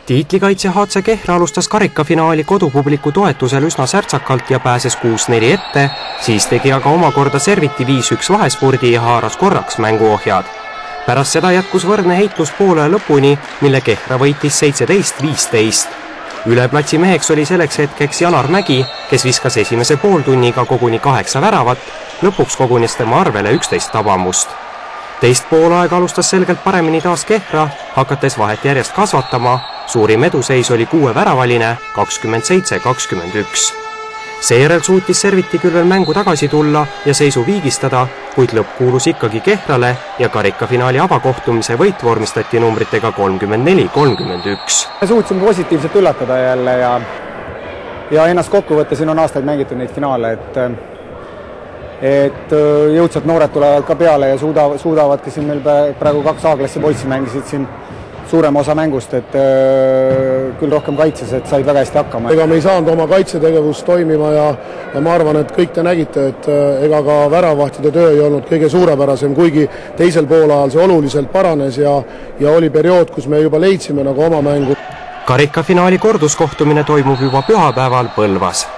Tiitlikaitse HC Kehra alustas karikafinaali kodupubliku toetusel üsna särtsakalt ja pääses 6-4 ette, siis tegi aga omakorda serviti 5-1 vahespurdi ja haaras korraks mänguohjad. Pärast seda jätkus võrdne heitlus poole lõpuni, mille Kehra võitis 17-15. Üle platsi meheks oli selleks hetkeks Janar Mägi, kes viskas esimese pooltunniga koguni 8 väravat, lõpuks kogunes tema arvele 11 tabamust. Teist poolaega alustas selgelt paremini taas Kehra, hakates vahet järjest kasvatama, suurim eduseis oli 6 väravaline 27-21. Seejärel suutis serviti küll veel mängu tagasi tulla ja seisu viigistada, kuid lõpp kuulus ikkagi Kehrale ja karikafinaali avakohtumise võit vormistati numbritega 34-31. Suutsime positiivselt üllatada jälle ja ennast kokku võtta, siin on aastaid mängitud neid finaale, et jõudsad noored tulevad ka peale ja suudavadki siin meil praegu 2 A-klassi poissi mängisid siin suurema osa mängust, et küll rohkem kaitses, et said väga hästi hakkama. Ega me ei saanud oma kaitsetegevust toimima ja ma arvan, et kõik te nägite, et ega ka väravahtide töö ei olnud kõige suurepärasem, kuigi teisel poolajal see oluliselt paranes ja oli periood, kus me juba leidsime nagu oma mängu. Karikafinaali korduskohtumine toimub juba pühapäeval Põlvas.